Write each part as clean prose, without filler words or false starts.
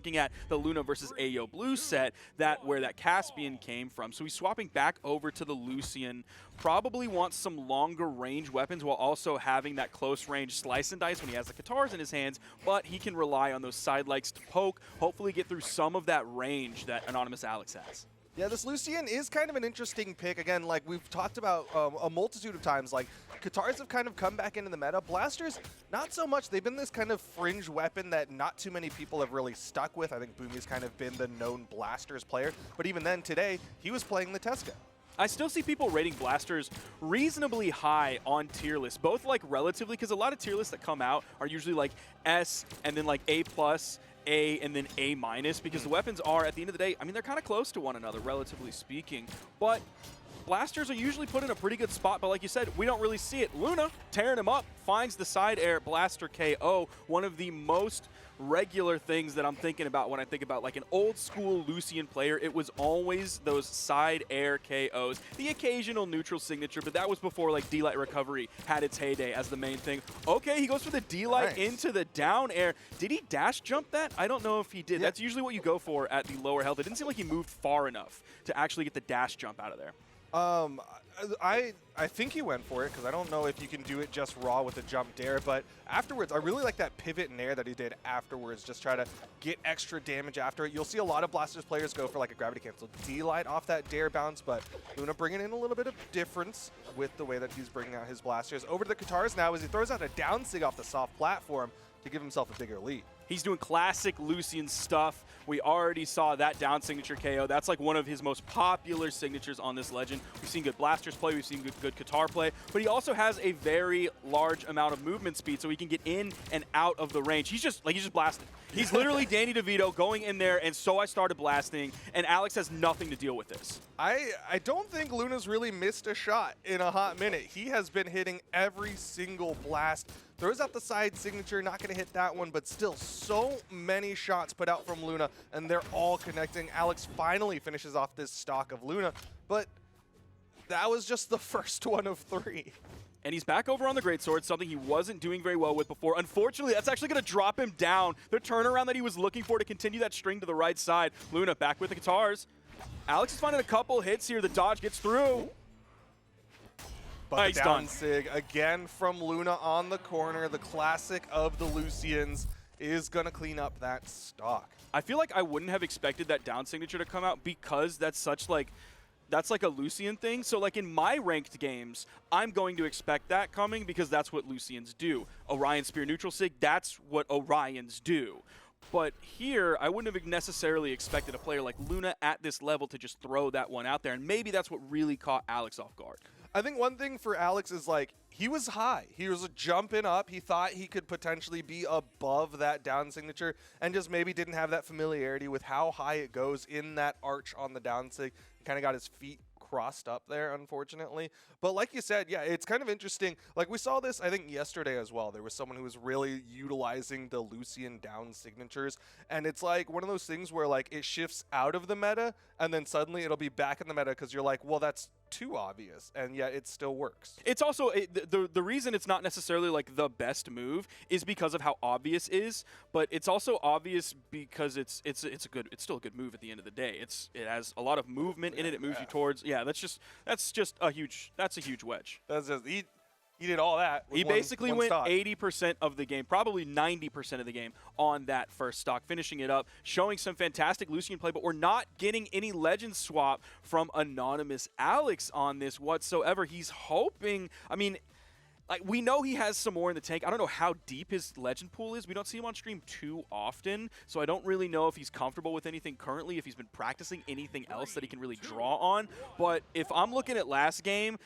looking at the Luna versus Ayo Blue set, where that Caspian came from. So he's swapping back over to the Lucian. Probably wants some longer range weapons while also having that close range slice and dice when he has the Katars in his hands, but he can rely on those side legs to poke, hopefully get through some of that range that Anonymous Alex has. Yeah, this Lucian is kind of an interesting pick. Again, like we've talked about a multitude of times, like Katars have kind of come back into the meta. Blasters, not so much. They've been this kind of fringe weapon that not too many people have really stuck with. I think Boomy's kind of been the known Blasters player. But even then, today, he was playing the Tesca. I still see people rating Blasters reasonably high on tier lists, both like relatively, because a lot of tier lists that come out are usually like S and then like A+, A, and then A-, because the weapons are, at the end of the day, I mean, they're kind of close to one another, relatively speaking. But Blasters are usually put in a pretty good spot, but like you said, we don't really see it. Luna tearing him up, finds the side air Blaster KO, one of the most regular things that I'm thinking about when I think about like an old school Lucian player. It was always those side air KOs, the occasional neutral signature, but that was before like D-Light recovery had its heyday as the main thing. Okay, he goes for the D-Light into the down air. Did he dash jump that? I don't know if he did. Yeah. That's usually what you go for at the lower health. It didn't seem like he moved far enough to actually get the dash jump out of there. I think he went for it because I don't know if you can do it just raw with a jump dare, but afterwards, I really like that pivot and air that he did afterwards, just try to get extra damage after it. You'll see a lot of Blasters players go for like a gravity cancel D-Light off that dare bounce, but Luna bringing in a little bit of difference with the way that he's bringing out his Blasters. Over to the Katars now as he throws out a down sig off the soft platform to give himself a bigger lead. He's doing classic Lucian stuff. We already saw that down signature KO. That's like one of his most popular signatures on this legend. We've seen good Blasters play, we've seen good Katar play, but he also has a very large amount of movement speed, so he can get in and out of the range. He's just blasting. He's literally Danny DeVito going in there, and so I started blasting, and Alex has nothing to deal with this. I don't think Luna's really missed a shot in a hot minute. He has been hitting every single blast. Throws out the side signature, not going to hit that one, but still so many shots put out from Luna, and they're all connecting. Alex finally finishes off this stock of Luna, but that was just the first one of 3. And he's back over on the Greatsword, something he wasn't doing very well with before. Unfortunately, that's actually going to drop him down. The turnaround that he was looking for to continue that string to the right side. Luna back with the Katars. Alex is finding a couple hits here. The dodge gets through. But the down sig again from Luna on the corner. The classic of the Lucians is going to clean up that stock. I feel like I wouldn't have expected that down signature to come out because that's such like a Lucian thing. So like in my ranked games, I'm going to expect that coming because that's what Lucians do. Orion Spear neutral sig, that's what Orions do. But here, I wouldn't have necessarily expected a player like Luna at this level to just throw that one out there, and maybe that's what really caught Alex off guard. I think one thing for Alex is like, he was high. He was jumping up. He thought he could potentially be above that down signature and just maybe didn't have that familiarity with how high it goes in that arch on the down sig. He kind of got his feet crossed up there, unfortunately. But like you said, yeah, it's kind of interesting. Like we saw this, I think, yesterday as well. There was someone who was really utilizing the Lucian down signatures. And it's like one of those things where like it shifts out of the meta and then suddenly it'll be back in the meta because you're like, well, that's too obvious, and yet it still works. It's also the reason it's not necessarily like the best move is because of how obvious it is, but it's also obvious because it's still a good move at the end of the day. It has a lot of movement in it. It moves you towards that's just a huge wedge. That's just he did all that. He basically went 80% of the game, probably 90% of the game on that first stock, finishing it up, showing some fantastic Lucian play, but we're not getting any legend swap from Anonymous Alex on this whatsoever. He's hoping, I mean, like we know he has some more in the tank. I don't know how deep his legend pool is. We don't see him on stream too often, so I don't really know if he's comfortable with anything currently, if he's been practicing anything else that he can really draw on. But if I'm looking at last game,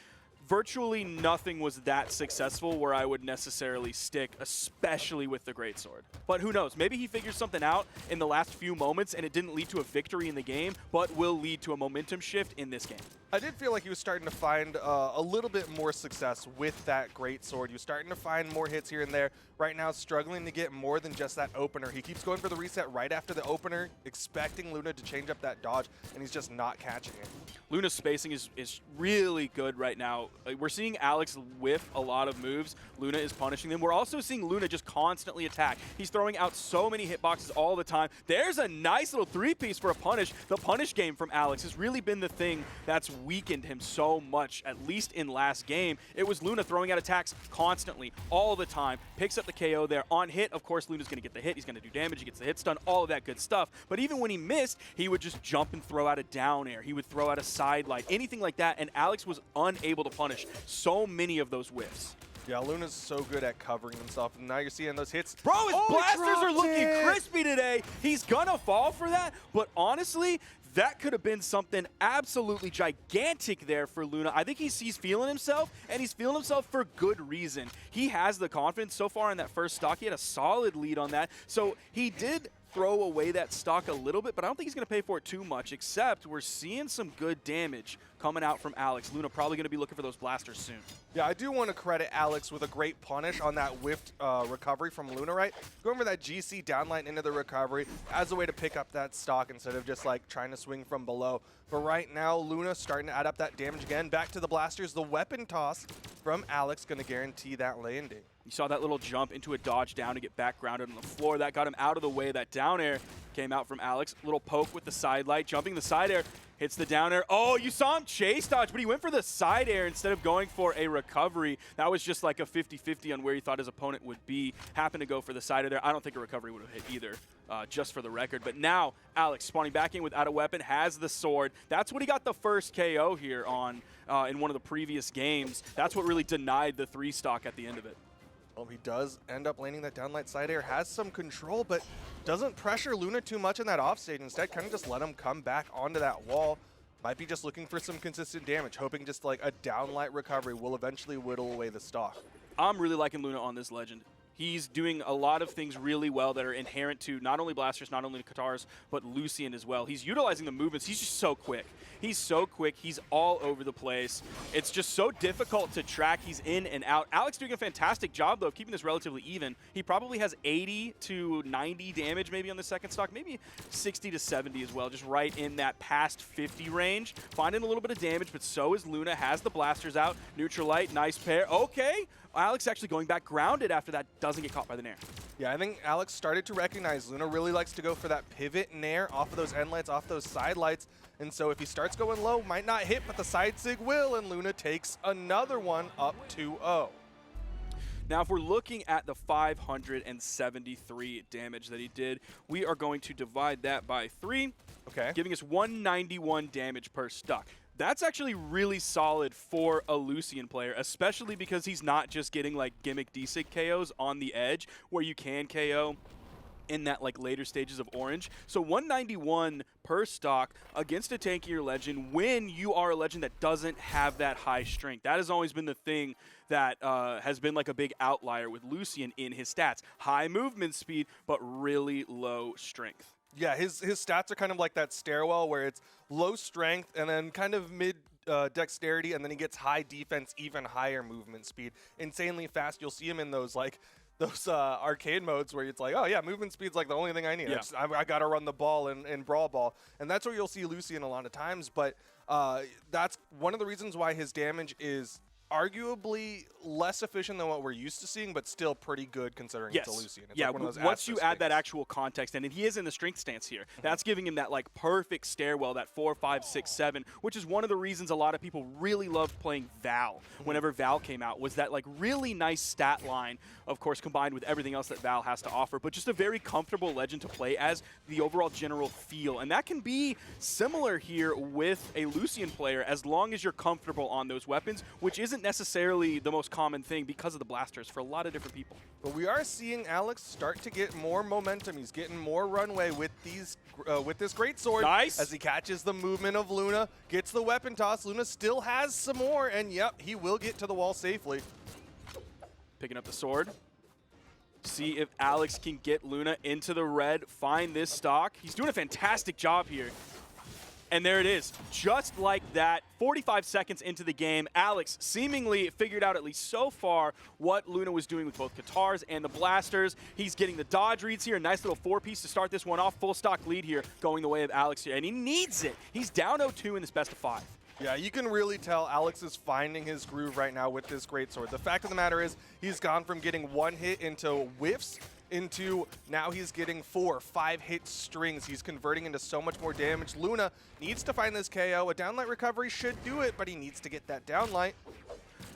virtually nothing was that successful where I would necessarily stick, especially with the Greatsword. But who knows? Maybe he figures something out in the last few moments and it didn't lead to a victory in the game, but will lead to a momentum shift in this game. I did feel like he was starting to find a little bit more success with that great sword. He was starting to find more hits here and there. Right now, struggling to get more than just that opener. He keeps going for the reset right after the opener, expecting Luna to change up that dodge, and he's just not catching it. Luna's spacing is really good right now. We're seeing Alex whiff a lot of moves. Luna is punishing them. We're also seeing Luna just constantly attack. He's throwing out so many hitboxes all the time. There's a nice little three-piece for a punish. The punish game from Alex has really been the thing that's weakened him so much, at least in last game. It was Luna throwing out attacks constantly, all the time. Picks up the KO there. On hit, of course, Luna's going to get the hit. He's going to do damage. He gets the hit stun, all of that good stuff. But even when he missed, he would just jump and throw out a down air. He would throw out a side light, anything like that, and Alex was unable to punish so many of those whiffs. Yeah, Luna's so good at covering himself, and now you're seeing those hits. Bro, his blasters are looking crispy today. He's gonna fall for that, but honestly, that could have been something absolutely gigantic there for Luna. I think he's feeling himself, and he's feeling himself for good reason. He has the confidence. So far in that first stock, he had a solid lead on that, so he did throw away that stock a little bit, but I don't think he's going to pay for it too much, except we're seeing some good damage coming out from Alex. Luna probably going to be looking for those blasters soon. Yeah, I do want to credit Alex with a great punish on that whiffed recovery from Luna, right? Going for that GC downline into the recovery as a way to pick up that stock instead of just like trying to swing from below. But right now, Luna starting to add up that damage again. Back to the blasters. The weapon toss from Alex going to guarantee that landing. You saw that little jump into a dodge down to get back grounded on the floor. That got him out of the way. That down air came out from Alex. Little poke with the side light, jumping the side air. Hits the down air. Oh, you saw him chase dodge, but he went for the side air instead of going for a recovery. That was just like a 50-50 on where he thought his opponent would be. Happened to go for the side air there. I don't think a recovery would have hit either, just for the record. But now, Alex spawning back in without a weapon, has the sword. That's what he got the first KO here on in one of the previous games. That's what really denied the 3-stock at the end of it. Well, he does end up landing that downlight side air, has some control, but doesn't pressure Luna too much in that offstage. Instead, kind of just let him come back onto that wall. Might be just looking for some consistent damage, hoping just like a downlight recovery will eventually whittle away the stock. I'm really liking Luna on this legend. He's doing a lot of things really well that are inherent to not only blasters, not only Katars, but Lucian as well. He's utilizing the movements. He's just so quick. He's so quick. He's all over the place. It's just so difficult to track. He's in and out. Alex doing a fantastic job, though, of keeping this relatively even. He probably has 80 to 90 damage maybe on the second stock, maybe 60 to 70 as well, just right in that past 50 range. Finding a little bit of damage, but so is Luna. Has the blasters out. Neutral light, nice pair. Okay. Alex actually going back grounded after that, doesn't get caught by the nair. Yeah, I think Alex started to recognize Luna really likes to go for that pivot nair off of those end lights, off those side lights. And so if he starts going low, might not hit, but the side sig will, and Luna takes another one up 2-0. Now, if we're looking at the 573 damage that he did, we are going to divide that by 3, giving us 191 damage per stock. That's actually really solid for a Lucian player, especially because he's not just getting like gimmick desig KOs on the edge where you can KO in that like later stages of orange. So 191 per stock against a tankier legend when you are a legend that doesn't have that high strength. That has always been the thing that has been like a big outlier with Lucian in his stats. High movement speed, but really low strength. Yeah, his stats are kind of like that stairwell where it's low strength and then kind of mid dexterity, and then he gets high defense, even higher movement speed. Insanely fast. You'll see him in those like those arcade modes where it's like, oh yeah, movement speed's like the only thing I need. Yeah. I got to run the ball in Brawl Ball, and that's where you'll see Lucian a lot of times. But that's one of the reasons why his damage is arguably less efficient than what we're used to seeing, but still pretty good considering it's a Lucian. It's yeah, like one of those once you add things. that actual context in, and he is in the strength stance here, that's giving him that like perfect stairwell, that 4, 5, 6, 7, which is one of the reasons a lot of people really loved playing Val whenever Val came out, was that like really nice stat line, of course, combined with everything else that Val has to offer, but just a very comfortable legend to play as, the overall general feel. And that can be similar here with a Lucian player as long as you're comfortable on those weapons, which isn't necessarily the most common thing because of the blasters for a lot of different people. But we are seeing Alex start to get more momentum. He's getting more runway with these with this great sword. Nice. As he catches the movement of Luna, gets the weapon toss. Luna still has some more, and yep, he will get to the wall safely. Picking up the sword. See if Alex can get Luna into the red, find this stock. He's doing a fantastic job here. And there it is. Just like that, 45 seconds into the game, Alex seemingly figured out, at least so far, what Luna was doing with both Katars and the Blasters. He's getting the dodge reads here. Nice little 4-piece to start this one off. Full stock lead here going the way of Alex here, and he needs it. He's down 0-2 in this best of 5. Yeah, you can really tell Alex is finding his groove right now with this greatsword. The fact of the matter is he's gone from getting 1 hit into whiffs into now he's getting 4, 5 hit strings. He's converting into so much more damage. Luna needs to find this KO. A downlight recovery should do it, but he needs to get that downlight.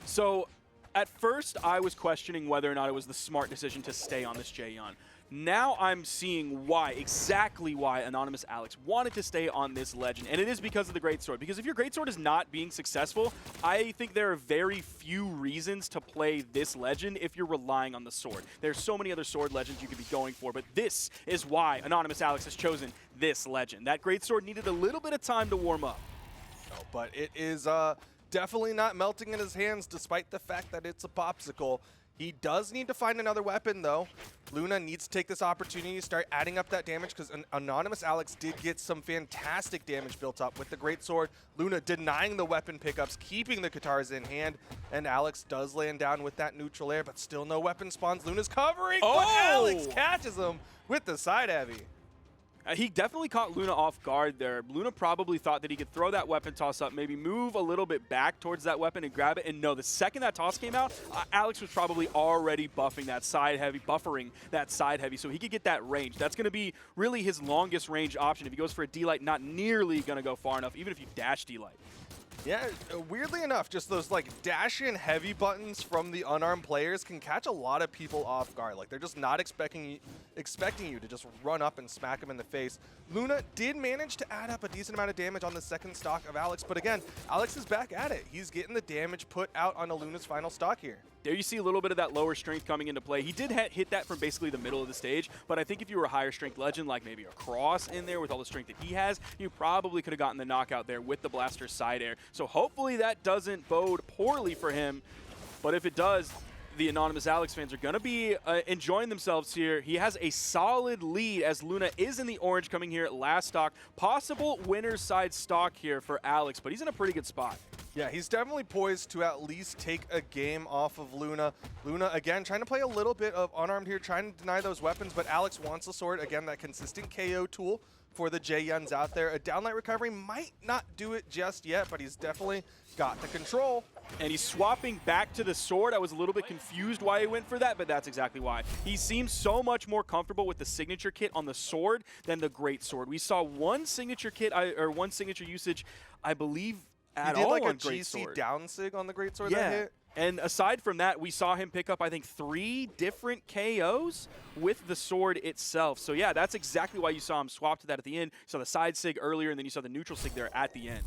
So at first I was questioning whether or not it was the smart decision to stay on this Jaehyun. Now I'm seeing why, exactly why Anonymous Alex wanted to stay on this legend, and it is because of the greatsword. Because if your greatsword is not being successful, I think there are very few reasons to play this legend if you're relying on the sword. There's so many other sword legends you could be going for, but this is why Anonymous Alex has chosen this legend. That greatsword needed a little bit of time to warm up. Oh, but it is definitely not melting in his hands despite the fact that it's a popsicle. He does need to find another weapon, though. Luna needs to take this opportunity to start adding up that damage because Anonymous Alex did get some fantastic damage built up with the greatsword. Luna denying the weapon pickups, keeping the Katars in hand, and Alex does land down with that neutral air, but still no weapon spawns. Luna's covering, but Alex catches him with the side heavy. He definitely caught Luna off guard there. Luna probably thought that he could throw that weapon toss up, maybe move a little bit back towards that weapon and grab it. And no, the second that toss came out, Alex was probably already buffering that side heavy, so he could get that range. That's going to be really his longest range option. If he goes for a D-Light, not nearly going to go far enough, even if you dash D-Light. Yeah, weirdly enough, just those like dash in heavy buttons from the unarmed players can catch a lot of people off guard. Like they're just not expecting you to just run up and smack him in the face. Luna did manage to add up a decent amount of damage on the second stock of Alex, but again, Alex is back at it. He's getting the damage put out on Luna's final stock here. There you see a little bit of that lower strength coming into play. He did hit that from basically the middle of the stage, but I think if you were a higher strength legend, like maybe a Cross in there with all the strength that he has, you probably could have gotten the knockout there with the Blaster's side air. So hopefully that doesn't bode poorly for him, but if it does, the Anonymous Alex fans are going to be enjoying themselves here. He has a solid lead as Luna is in the orange coming here at last stock. Possible winner's side stock here for Alex, but he's in a pretty good spot. Yeah, he's definitely poised to at least take a game off of Luna. Luna, again, trying to play a little bit of unarmed here, trying to deny those weapons, but Alex wants a sword. Again, that consistent KO tool for the Jaehyuns out there. A downlight recovery might not do it just yet, but he's definitely got the control. And he's swapping back to the sword. I was a little bit confused why he went for that, but that's exactly why. He seems so much more comfortable with the signature kit on the sword than the great sword. We saw one signature kit, or one signature usage, I believe, at all on He did like a GC down sig on the greatsword that hit. And aside from that, we saw him pick up, I think, 3 different KOs with the sword itself. So yeah, that's exactly why you saw him swap to that at the end. You saw the side sig earlier, and then you saw the neutral sig there at the end.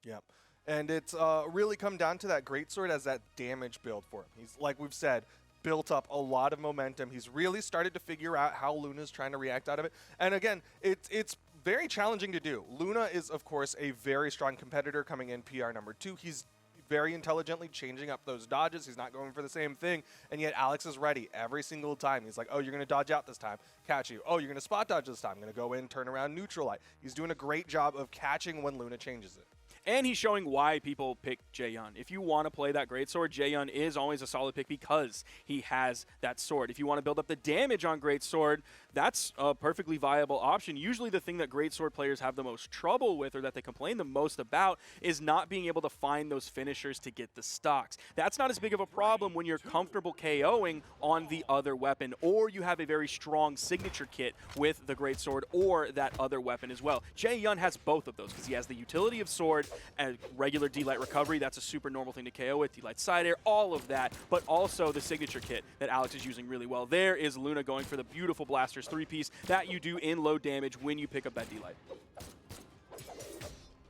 Yep. And it's really come down to that greatsword as that damage build for him. He's, like we've said, built up a lot of momentum. He's really started to figure out how Luna's trying to react out of it. And again, it's very challenging to do. Luna is, of course, a very strong competitor coming in PR number 2. He's very intelligently changing up those dodges. He's not going for the same thing. And yet Alex is ready every single time. He's like, oh, you're going to dodge out this time. Catch you. Oh, you're going to spot dodge this time. I'm going to go in, turn around, neutral light. He's doing a great job of catching when Luna changes it. And he's showing why people pick Jaehyun. If you want to play that greatsword, Jaehyun is always a solid pick because he has that sword. If you want to build up the damage on greatsword, that's a perfectly viable option. Usually the thing that greatsword players have the most trouble with, or that they complain the most about, is not being able to find those finishers to get the stocks. That's not as big of a problem when you're comfortable KOing on the other weapon, or you have a very strong signature kit with the greatsword or that other weapon as well. Jaehyun has both of those because he has the utility of sword and regular D-Light recovery. That's a super normal thing to KO with. D-Light side air, all of that, but also the signature kit that Alex is using really well. There is Luna going for the beautiful Blaster's 3-piece that you do in low damage when you pick up that D-Light.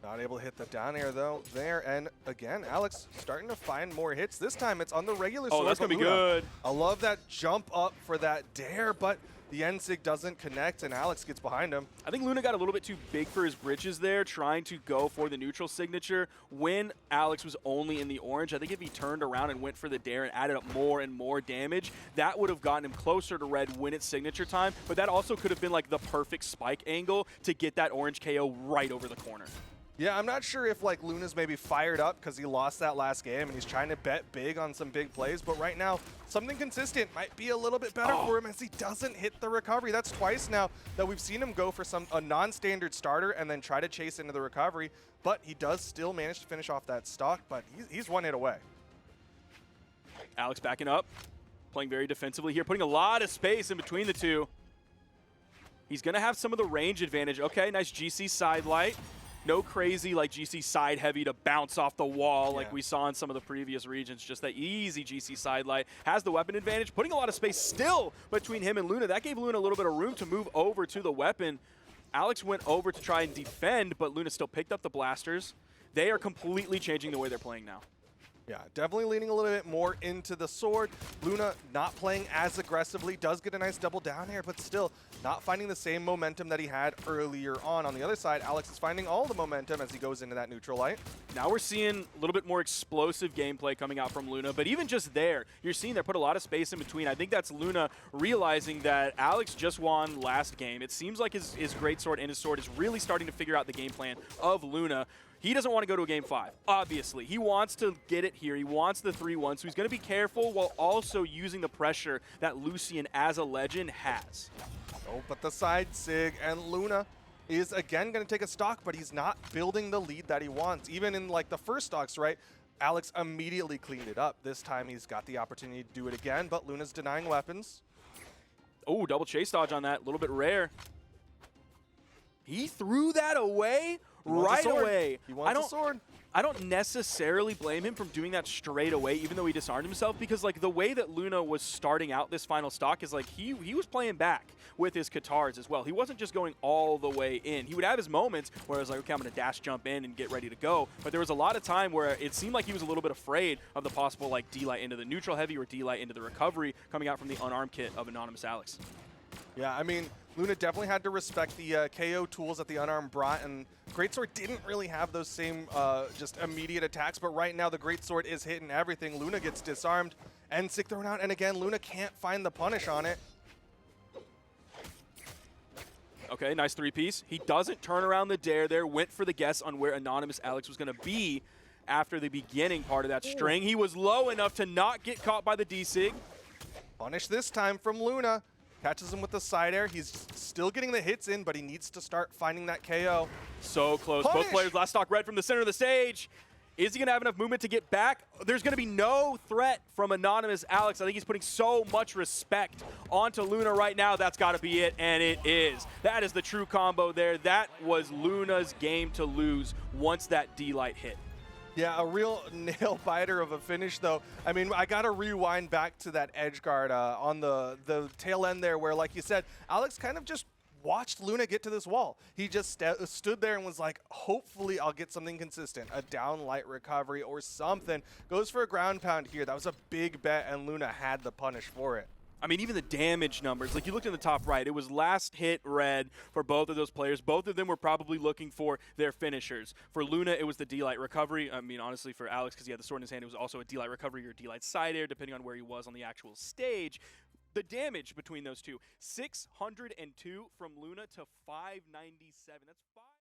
Not able to hit the down air, though, there. And again, Alex starting to find more hits. This time it's on the regular sword. Oh, that's going to be good. I love that jump up for that dare, but the N-Sig doesn't connect, and Alex gets behind him. I think Luna got a little bit too big for his britches there, trying to go for the neutral signature when Alex was only in the orange. I think if he turned around and went for the dare and added up more and more damage, that would have gotten him closer to red when it's signature time, but that also could have been like the perfect spike angle to get that orange KO right over the corner. Yeah, I'm not sure if like Luna's maybe fired up because he lost that last game and he's trying to bet big on some big plays, but right now something consistent might be a little bit better for him as he doesn't hit the recovery. That's twice now that we've seen him go for a non-standard starter and then try to chase into the recovery, but he does still manage to finish off that stock, but he's one hit away. Alex backing up, playing very defensively here, putting a lot of space in between the two. He's going to have some of the range advantage. Okay, nice GC side light. No crazy like GC side heavy to bounce off the wall like we saw in some of the previous regions. Just that easy GC side light. Has the weapon advantage, putting a lot of space still between him and Luna. That gave Luna a little bit of room to move over to the weapon. Alex went over to try and defend, but Luna still picked up the blasters. They are completely changing the way they're playing now. Yeah, definitely leaning a little bit more into the sword. Luna not playing as aggressively, does get a nice double down here, but still not finding the same momentum that he had earlier on. On the other side, Alex is finding all the momentum as he goes into that neutral light. Now we're seeing a little bit more explosive gameplay coming out from Luna, but even just there, you're seeing they put a lot of space in between. I think that's Luna realizing that Alex just won last game. It seems like his greatsword and his sword is really starting to figure out the game plan of Luna. He doesn't want to go to a game 5, obviously. He wants to get it here. He wants the 3-1, so he's going to be careful while also using the pressure that Lucian as a legend has. Oh, but the side sig, and Luna is again going to take a stock, but he's not building the lead that he wants. Even in like the first stocks, right, Alex immediately cleaned it up. This time he's got the opportunity to do it again, but Luna's denying weapons. Oh, double chase dodge on that, a little bit rare. He threw that away right away. He wants a sword. I don't necessarily blame him from doing that straight away, even though he disarmed himself, because like the way that Luna was starting out this final stock is like he was playing back with his Katars as well. He wasn't just going all the way in. He would have his moments where it was like, okay, I'm going to dash jump in and get ready to go. But there was a lot of time where it seemed like he was a little bit afraid of the possible like D-light into the neutral heavy or D-light into the recovery coming out from the unarmed kit of Anonymous Alex. Yeah, I mean, Luna definitely had to respect the KO tools that the Unarmed brought, and Greatsword didn't really have those same just immediate attacks, but right now the Greatsword is hitting everything. Luna gets disarmed and sick thrown out, and again, Luna can't find the punish on it. Okay, nice 3-piece. He doesn't turn around the dare there, went for the guess on where Anonymous Alex was going to be after the beginning part of that string. He was low enough to not get caught by the D-Sig. Punish this time from Luna. Catches him with the side air. He's still getting the hits in, but he needs to start finding that KO. So close. Punish. Both players last stock red from the center of the stage. Is he going to have enough movement to get back? There's going to be no threat from Anonymous Alex. I think he's putting so much respect onto Luna right now. That's got to be it, and it is. That is the true combo there. That was Luna's game to lose once that D-light hit. Yeah, a real nail-biter of a finish, though. I mean, I got to rewind back to that edge guard on the tail end there where, like you said, Alex kind of just watched Luna get to this wall. He just stood there and was like, hopefully I'll get something consistent, a down light recovery or something. Goes for a ground pound here. That was a big bet, and Luna had the punish for it. I mean, even the damage numbers, like you looked in the top right, it was last hit red for both of those players. Both of them were probably looking for their finishers. For Luna, it was the D-light recovery. I mean, honestly, for Alex, because he had the sword in his hand, it was also a D-light recovery or D-light side air, depending on where he was on the actual stage. The damage between those two, 602 from Luna to 597. That's 5.